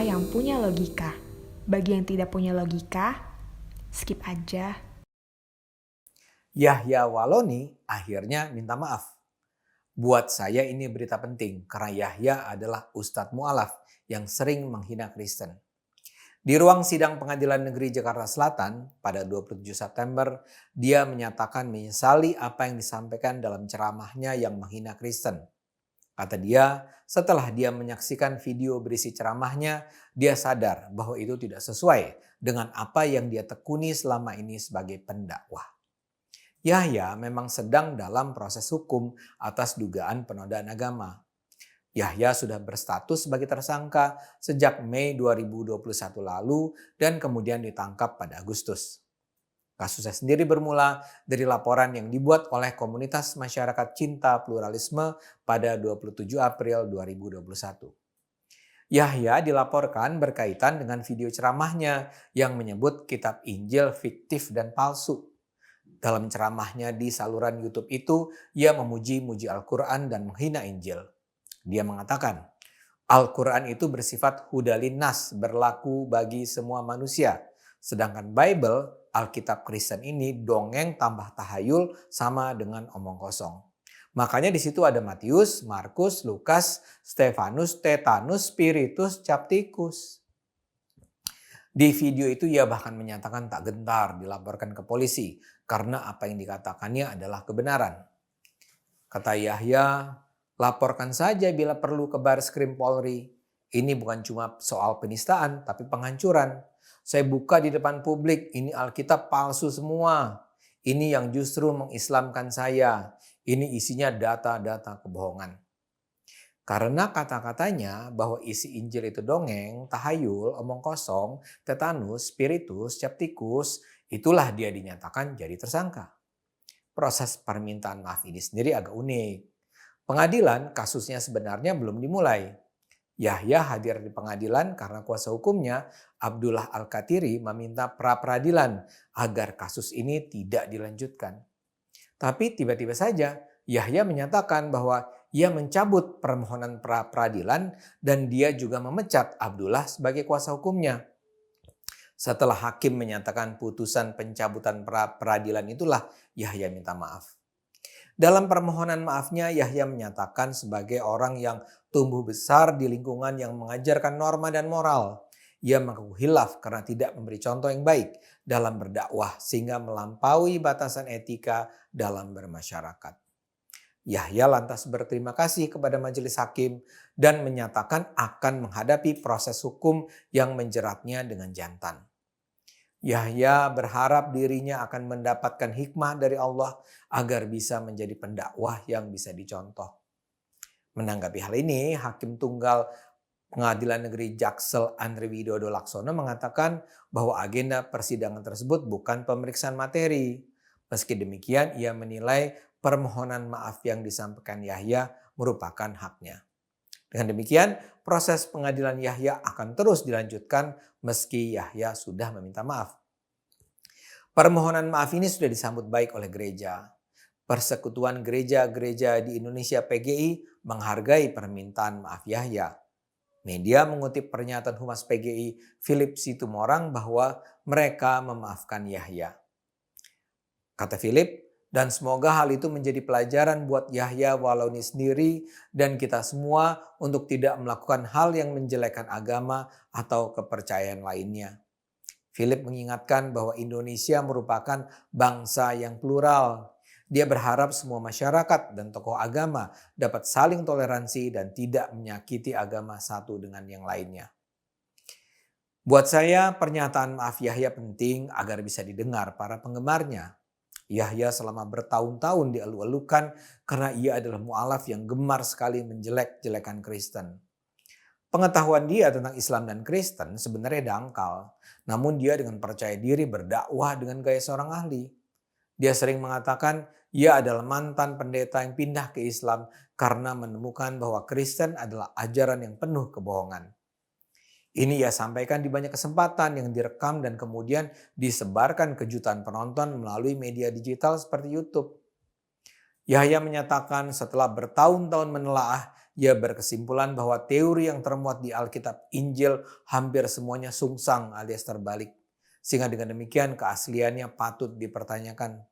cerita yang punya logika. Bagi yang tidak punya logika, skip aja. Yahya Waloni akhirnya minta maaf. Buat saya ini berita penting karena Yahya adalah Ustadz Mu'alaf yang sering menghina Kristen. Di ruang sidang Pengadilan Negeri Jakarta Selatan pada 27 September, dia menyatakan menyesali apa yang disampaikan dalam ceramahnya yang menghina Kristen. Kata dia, setelah dia menyaksikan video berisi ceramahnya, dia sadar bahwa itu tidak sesuai dengan apa yang dia tekuni selama ini sebagai pendakwah. Yahya memang sedang dalam proses hukum atas dugaan penodaan agama. Yahya sudah berstatus sebagai tersangka sejak Mei 2021 lalu dan kemudian ditangkap pada Agustus. Kasusnya sendiri bermula dari laporan yang dibuat oleh komunitas masyarakat cinta pluralisme pada 27 April 2021. Yahya dilaporkan berkaitan dengan video ceramahnya yang menyebut kitab Injil fiktif dan palsu. Dalam ceramahnya di saluran YouTube itu, ia memuji-muji Al-Quran dan menghina Injil. Dia mengatakan, Al-Quran itu bersifat hudalin nas, berlaku bagi semua manusia. Sedangkan Bible, Alkitab Kristen ini dongeng tambah tahayul sama dengan omong kosong. Makanya di situ ada Matius, Markus, Lukas, Stefanus, Tetanus, Spiritus, Capticus. Di video itu ia bahkan menyatakan tak gentar dilaporkan ke polisi karena apa yang dikatakannya adalah kebenaran. Kata Yahya, laporkan saja bila perlu ke Bareskrim Polri. Ini bukan cuma soal penistaan tapi penghancuran. Saya buka di depan publik, ini Alkitab palsu semua. Ini yang justru mengislamkan saya. Ini isinya data-data kebohongan. Karena kata-katanya bahwa isi Injil itu dongeng, tahayul, omong kosong, tetanus, spiritus, capticus, itulah dia dinyatakan jadi tersangka. Proses permintaan maaf ini sendiri agak unik. Pengadilan kasusnya sebenarnya belum dimulai. Yahya hadir di pengadilan karena kuasa hukumnya Abdullah Al-Katiri meminta pra-peradilan agar kasus ini tidak dilanjutkan. Tapi tiba-tiba saja Yahya menyatakan bahwa ia mencabut permohonan pra-peradilan dan dia juga memecat Abdullah sebagai kuasa hukumnya. Setelah hakim menyatakan putusan pencabutan pra-peradilan itulah Yahya minta maaf. Dalam permohonan maafnya, Yahya menyatakan sebagai orang yang tumbuh besar di lingkungan yang mengajarkan norma dan moral. Ia mengaku hilaf karena tidak memberi contoh yang baik dalam berdakwah sehingga melampaui batasan etika dalam bermasyarakat. Yahya lantas berterima kasih kepada majelis hakim dan menyatakan akan menghadapi proses hukum yang menjeratnya dengan jantan. Yahya berharap dirinya akan mendapatkan hikmah dari Allah agar bisa menjadi pendakwah yang bisa dicontoh. Menanggapi hal ini, Hakim Tunggal Pengadilan Negeri Jaksel Andri Widodo Laksono mengatakan bahwa agenda persidangan tersebut bukan pemeriksaan materi. Meski demikian, ia menilai permohonan maaf yang disampaikan Yahya merupakan haknya. Dengan demikian, proses pengadilan Yahya akan terus dilanjutkan meski Yahya sudah meminta maaf. Permohonan maaf ini sudah disambut baik oleh gereja. Persekutuan Gereja-Gereja di Indonesia PGI menghargai permintaan maaf Yahya. Media mengutip pernyataan Humas PGI Philip Situmorang bahwa mereka memaafkan Yahya. Kata Philip, dan semoga hal itu menjadi pelajaran buat Yahya Waloni sendiri dan kita semua untuk tidak melakukan hal yang menjelekkan agama atau kepercayaan lainnya. Philip mengingatkan bahwa Indonesia merupakan bangsa yang plural. Dia berharap semua masyarakat dan tokoh agama dapat saling toleransi dan tidak menyakiti agama satu dengan yang lainnya. Buat saya, pernyataan maaf Yahya penting agar bisa didengar para penggemarnya. Yahya selama bertahun-tahun dielu-elukan karena ia adalah mu'alaf yang gemar sekali menjelek-jelekan Kristen. Pengetahuan dia tentang Islam dan Kristen sebenarnya dangkal, namun dia dengan percaya diri berdakwah dengan gaya seorang ahli. Dia sering mengatakan ia adalah mantan pendeta yang pindah ke Islam karena menemukan bahwa Kristen adalah ajaran yang penuh kebohongan. Ini ia sampaikan di banyak kesempatan yang direkam dan kemudian disebarkan ke jutaan penonton melalui media digital seperti YouTube. Yahya menyatakan setelah bertahun-tahun menelaah, ia berkesimpulan bahwa teori yang termuat di Alkitab Injil hampir semuanya sungsang alias terbalik. Sehingga dengan demikian keasliannya patut dipertanyakan.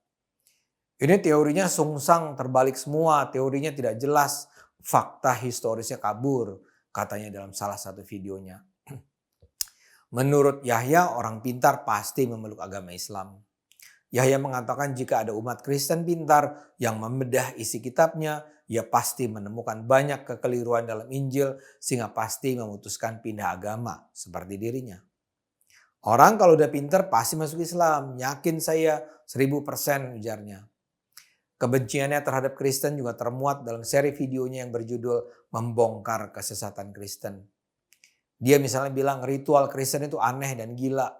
Ini teorinya sungsang, terbalik semua, teorinya tidak jelas, fakta historisnya kabur, katanya dalam salah satu videonya. Menurut Yahya, orang pintar pasti memeluk agama Islam. Yahya mengatakan jika ada umat Kristen pintar yang membedah isi kitabnya, ia pasti menemukan banyak kekeliruan dalam Injil sehingga pasti memutuskan pindah agama seperti dirinya. Orang kalau udah pintar pasti masuk Islam, yakin saya 1000% ujarnya. Kebenciannya terhadap Kristen juga termuat dalam seri videonya yang berjudul Membongkar Kesesatan Kristen. Dia misalnya bilang ritual Kristen itu aneh dan gila.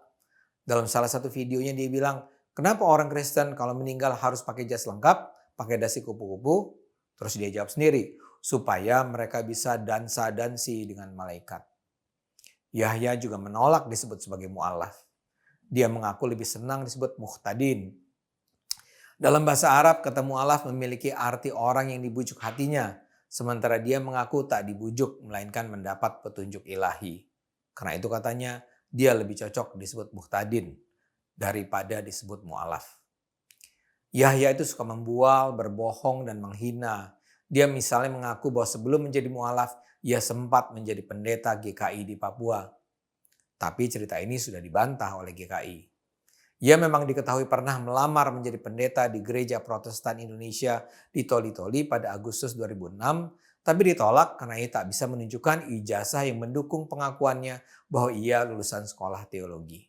Dalam salah satu videonya dia bilang, kenapa orang Kristen kalau meninggal harus pakai jas lengkap, pakai dasi kupu-kupu? Terus dia jawab sendiri, supaya mereka bisa dansa-dansi dengan malaikat. Yahya juga menolak disebut sebagai mu'alaf. Dia mengaku lebih senang disebut muhtadin. Dalam bahasa Arab, kata mu'alaf memiliki arti orang yang dibujuk hatinya, sementara dia mengaku tak dibujuk, melainkan mendapat petunjuk ilahi. Karena itu katanya, dia lebih cocok disebut muhtadin daripada disebut mu'alaf. Yahya itu suka membual, berbohong, dan menghina. Dia misalnya mengaku bahwa sebelum menjadi mu'alaf, ia sempat menjadi pendeta GKI di Papua. Tapi cerita ini sudah dibantah oleh GKI. Ia memang diketahui pernah melamar menjadi pendeta di Gereja Protestan Indonesia di Toli-Toli pada Agustus 2006, tapi ditolak karena ia tak bisa menunjukkan ijazah yang mendukung pengakuannya bahwa ia lulusan sekolah teologi.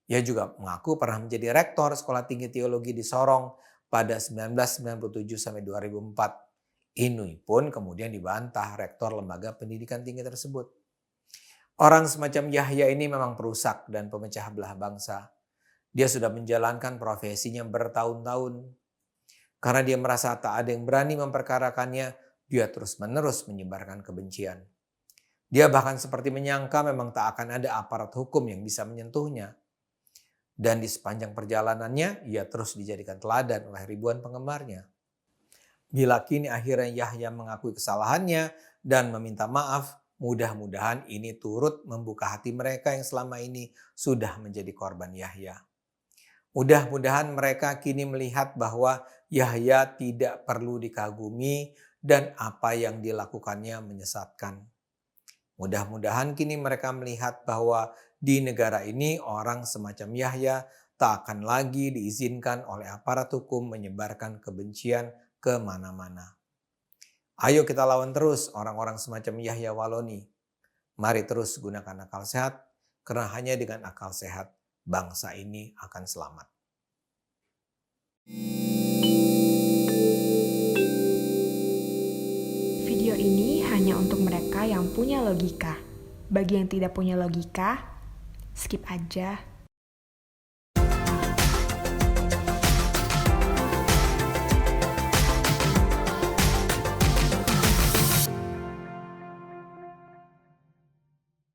Ia juga mengaku pernah menjadi rektor Sekolah Tinggi Teologi di Sorong pada 1997-2004. Ini pun kemudian dibantah rektor lembaga pendidikan tinggi tersebut. Orang semacam Yahya ini memang perusak dan pemecah belah bangsa. Dia sudah menjalankan profesinya bertahun-tahun. Karena dia merasa tak ada yang berani memperkarakannya, dia terus-menerus menyebarkan kebencian. Dia bahkan seperti menyangka memang tak akan ada aparat hukum yang bisa menyentuhnya. Dan di sepanjang perjalanannya, ia terus dijadikan teladan oleh ribuan penggemarnya. Bila kini akhirnya Yahya mengakui kesalahannya dan meminta maaf, mudah-mudahan ini turut membuka hati mereka yang selama ini sudah menjadi korban Yahya. Mudah-mudahan mereka kini melihat bahwa Yahya tidak perlu dikagumi dan apa yang dilakukannya menyesatkan. Mudah-mudahan kini mereka melihat bahwa di negara ini orang semacam Yahya tak akan lagi diizinkan oleh aparat hukum menyebarkan kebencian ke mana-mana. Ayo kita lawan terus orang-orang semacam Yahya Waloni. Mari terus gunakan akal sehat, karena hanya dengan akal sehat bangsa ini akan selamat. Video ini hanya untuk mereka yang punya logika. Bagi yang tidak punya logika, skip aja.